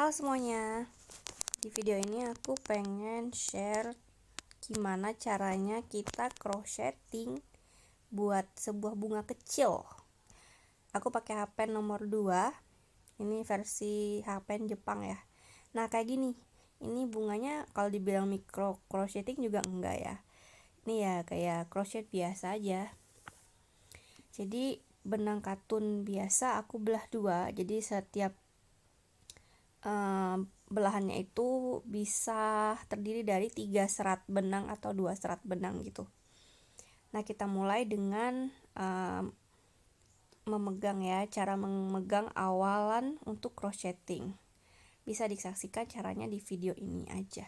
Halo semuanya, di video ini aku pengen share gimana caranya kita crocheting buat sebuah bunga kecil. Aku pakai hakpen nomor 2, ini versi hakpen Jepang ya. Nah kayak gini, ini bunganya kalau dibilang micro crocheting juga enggak ya. Ini ya kayak crochet biasa aja. Jadi benang katun biasa aku belah 2, jadi setiap belahannya itu bisa terdiri dari 3 serat benang atau 2 serat benang gitu. Nah kita mulai dengan memegang ya, cara memegang awalan untuk crocheting. Bisa disaksikan caranya di video ini aja.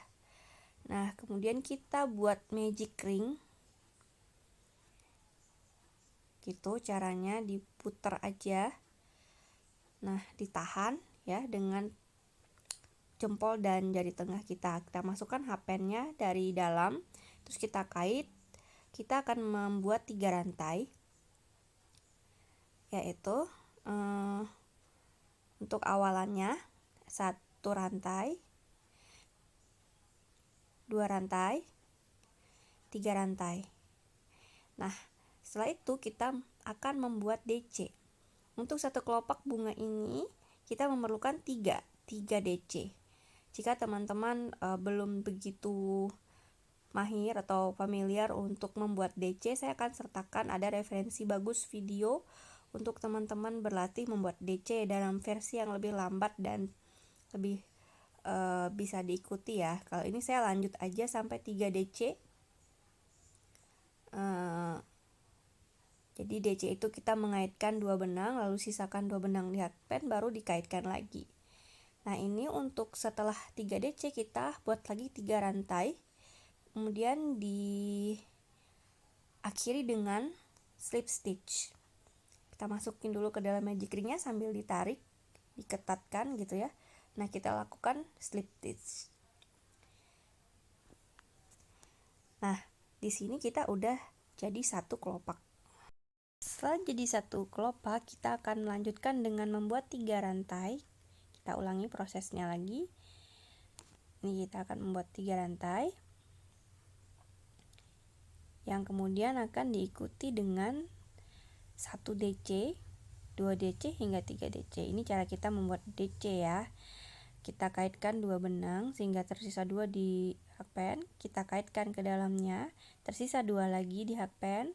Nah kemudian kita buat magic ring. Gitu caranya, diputar aja. Nah ditahan ya dengan jempol dan jari tengah kita masukkan hakpennya dari dalam, terus kita kait. Kita akan membuat 3 rantai, yaitu untuk awalannya 1 rantai, 2 rantai, 3 rantai. Nah setelah itu kita akan membuat DC. Untuk satu kelopak bunga ini kita memerlukan 3 DC. Jika teman-teman belum begitu mahir atau familiar untuk membuat DC, saya akan sertakan ada referensi bagus video untuk teman-teman berlatih membuat DC dalam versi yang lebih lambat dan lebih bisa diikuti ya. Kalau ini saya lanjut aja sampai 3 DC. Jadi DC itu kita mengaitkan 2 benang, lalu sisakan 2 benang di hakpen, baru dikaitkan lagi. Nah ini untuk setelah 3 DC kita buat lagi 3 rantai, kemudian diakhiri dengan slip stitch. Kita masukin dulu ke dalam magic ringnya sambil ditarik, diketatkan gitu ya. Nah kita lakukan slip stitch. Nah di sini kita udah jadi satu kelopak. Setelah jadi satu kelopak, kita akan melanjutkan dengan membuat 3 rantai. Kita ulangi prosesnya lagi. Ini kita akan membuat 3 rantai, yang kemudian akan diikuti dengan 1 DC, 2 DC hingga 3 DC. Ini cara kita membuat DC ya. Kita kaitkan 2 benang sehingga tersisa 2 di hakpen. Kita kaitkan ke dalamnya, tersisa 2 lagi di hakpen.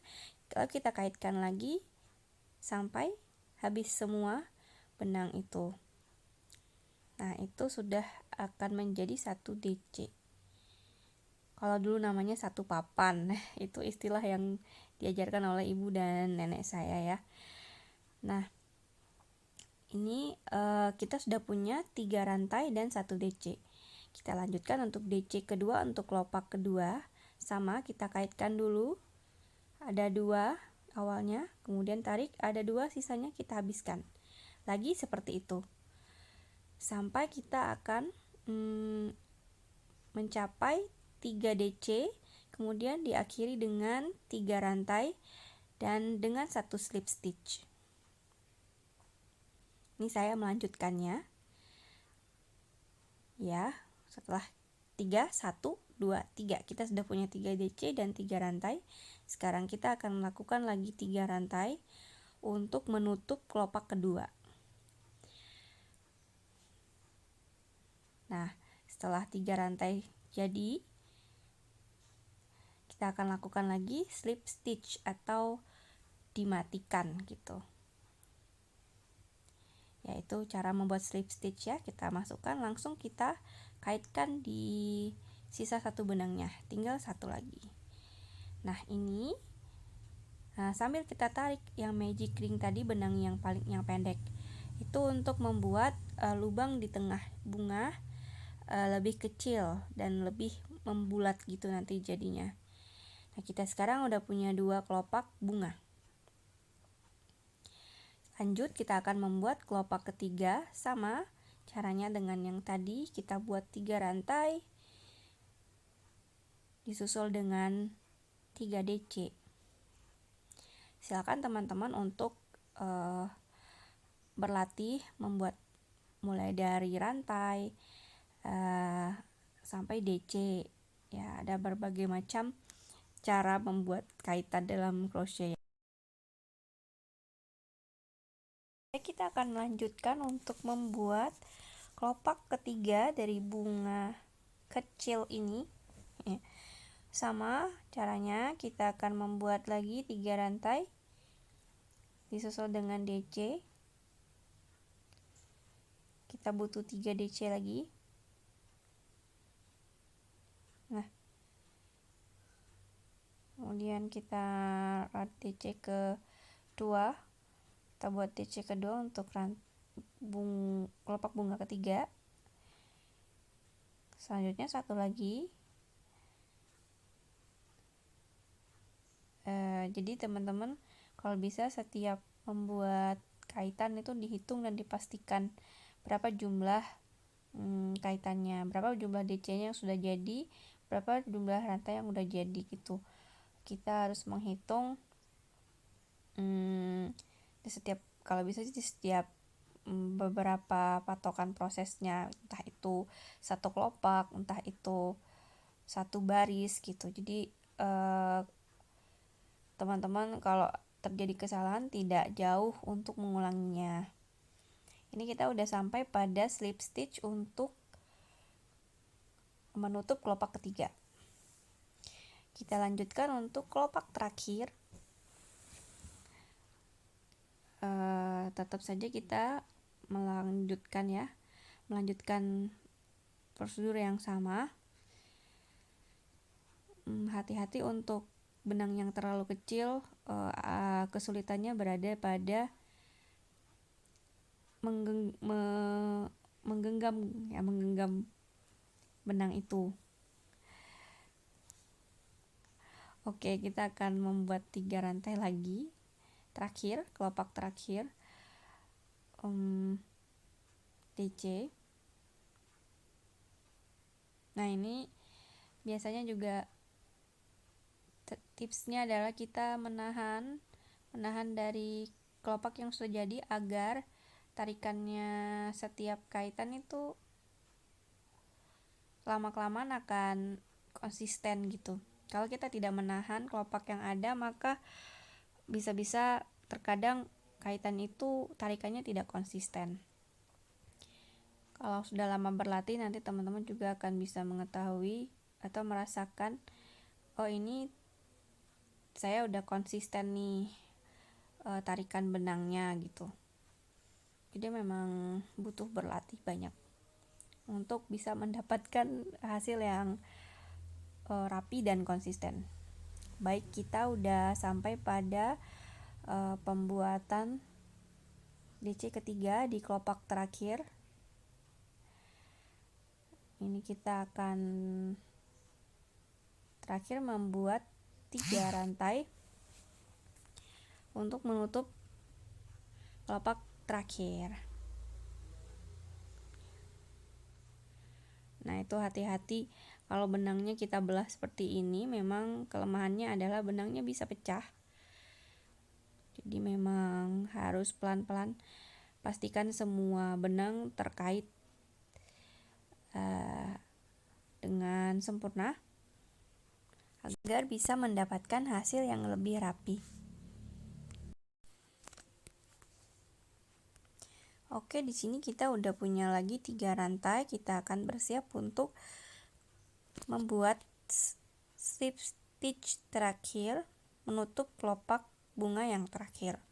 Lalu kita kaitkan lagi sampai habis semua benang itu. Nah itu sudah akan menjadi 1 DC. Kalau dulu namanya 1 papan, itu istilah yang diajarkan oleh ibu dan nenek saya ya. Nah ini kita sudah punya 3 rantai dan 1 DC. Kita lanjutkan untuk DC kedua, untuk kelopak kedua sama, kita kaitkan dulu, ada 2 awalnya, kemudian tarik, ada 2 sisanya kita habiskan lagi seperti itu sampai kita akan mencapai 3 DC, kemudian diakhiri dengan 3 rantai dan dengan 1 slip stitch. Ini saya melanjutkannya ya. Setelah 3, 1, 2, 3 kita sudah punya 3 DC dan 3 rantai. Sekarang kita akan melakukan lagi 3 rantai untuk menutup kelopak kedua. Nah setelah 3 rantai jadi, kita akan lakukan lagi slip stitch atau dimatikan gitu. Yaitu cara membuat slip stitch ya, kita masukkan langsung kita kaitkan di sisa 1 benangnya, tinggal 1 lagi. Nah ini sambil kita tarik yang magic ring tadi, benang yang pendek itu untuk membuat lubang di tengah bunga lebih kecil dan lebih membulat gitu nanti jadinya. Nah kita sekarang udah punya 2 kelopak bunga. Lanjut kita akan membuat kelopak ketiga, sama caranya dengan yang tadi, kita buat 3 rantai disusul dengan 3 DC. Silakan teman-teman untuk berlatih membuat mulai dari rantai sampai DC. Ya, ada berbagai macam cara membuat kaitan dalam crochet. Kita akan melanjutkan untuk membuat kelopak ketiga dari bunga kecil ini. Sama caranya, kita akan membuat lagi 3 rantai disusul dengan DC. Kita butuh 3 DC lagi. Nah, kemudian kita DC kedua. Kita buat DC kedua untuk kelopak bunga ketiga. Selanjutnya satu lagi. Jadi teman-teman kalau bisa setiap membuat kaitan itu dihitung dan dipastikan berapa jumlah kaitannya, berapa jumlah DC-nya yang sudah jadi, berapa jumlah rantai yang udah jadi gitu. Kita harus menghitung kalau bisa di setiap beberapa patokan prosesnya, entah itu satu kelopak, entah itu satu baris gitu. Jadi teman-teman kalau terjadi kesalahan tidak jauh untuk mengulanginya. Ini kita udah sampai pada slip stitch untuk menutup kelopak ketiga. Kita lanjutkan untuk kelopak terakhir. Tetap saja kita melanjutkan prosedur yang sama. Hati-hati untuk benang yang terlalu kecil, kesulitannya berada pada menggenggam benang itu. Oke, kita akan membuat 3 rantai lagi terakhir, kelopak terakhir DC. Nah, ini biasanya juga tipsnya adalah kita menahan dari kelopak yang sudah jadi agar tarikannya setiap kaitan itu lama-kelamaan akan konsisten gitu. Kalau kita tidak menahan kelopak yang ada, maka bisa-bisa terkadang kaitan itu tarikannya tidak konsisten. Kalau sudah lama berlatih, nanti teman-teman juga akan bisa mengetahui atau merasakan, oh ini saya udah konsisten nih tarikan benangnya gitu. Jadi memang butuh berlatih banyak untuk bisa mendapatkan hasil yang rapi dan konsisten. Baik, kita udah sampai pada pembuatan DC ketiga di kelopak terakhir. Ini kita akan terakhir membuat 3 rantai untuk menutup kelopak terakhir. Nah, itu hati-hati kalau benangnya kita belah seperti ini, memang kelemahannya adalah benangnya bisa pecah. Jadi memang harus pelan-pelan pastikan semua benang terkait dengan sempurna agar bisa mendapatkan hasil yang lebih rapi. Oke, di sini kita udah punya lagi 3 rantai. Kita akan bersiap untuk membuat slip stitch terakhir menutup kelopak bunga yang terakhir.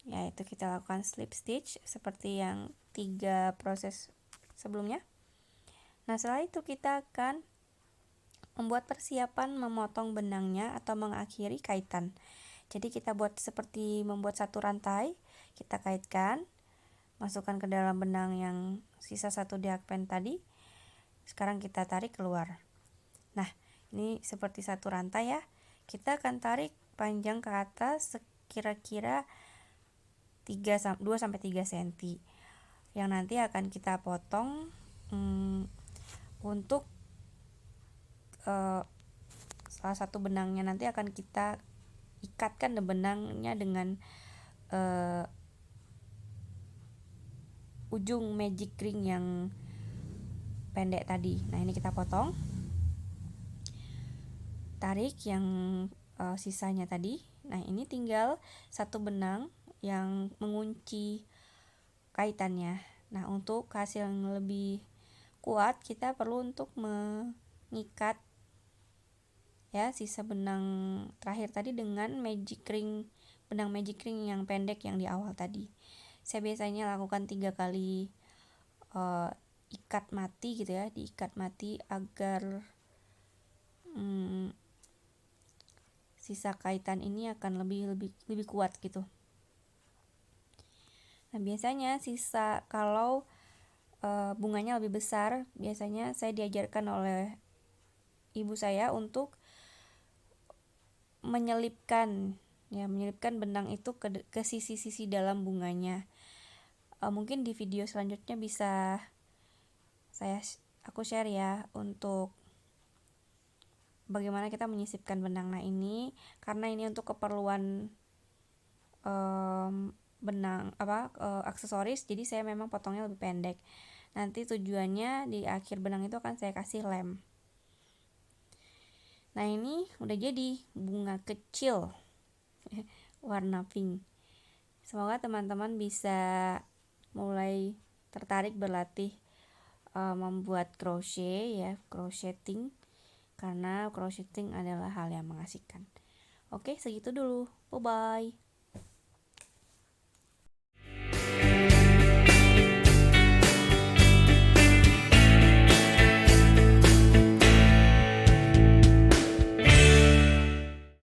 Yaitu kita lakukan slip stitch seperti yang 3 proses sebelumnya. Nah, setelah itu kita akan membuat persiapan memotong benangnya atau mengakhiri kaitan. Jadi kita buat seperti membuat satu rantai, kita kaitkan, masukkan ke dalam benang yang sisa satu diakpen tadi. Sekarang kita tarik keluar. Nah, ini seperti satu rantai ya. Kita akan tarik panjang ke atas kira-kira 2-3 cm. Yang nanti akan kita potong untuk salah satu benangnya nanti akan kita ikatkan benangnya dengan ujung magic ring yang pendek tadi. Nah, ini kita potong, tarik yang sisanya tadi. Nah, ini tinggal satu benang yang mengunci kaitannya. Nah, untuk hasil yang lebih kuat kita perlu untuk mengikat ya sisa benang terakhir tadi dengan benang magic ring yang pendek yang di awal tadi. Saya biasanya lakukan 3 kali ikat mati gitu ya, diikat mati agar sisa kaitan ini akan lebih kuat gitu. Nah, biasanya sisa kalau bunganya lebih besar, biasanya saya diajarkan oleh ibu saya untuk menyelipkan benang itu ke sisi-sisi dalam bunganya. Mungkin di video selanjutnya bisa aku share ya untuk bagaimana kita menyisipkan benang. Nah, ini karena ini untuk keperluan benang aksesoris, jadi saya memang potongnya lebih pendek. Nanti tujuannya di akhir benang itu akan saya kasih lem. Nah, ini udah jadi bunga kecil warna pink. Semoga teman-teman bisa mulai tertarik berlatih membuat crocheting, karena crocheting adalah hal yang mengasihkan. Oke, segitu dulu. Bye bye.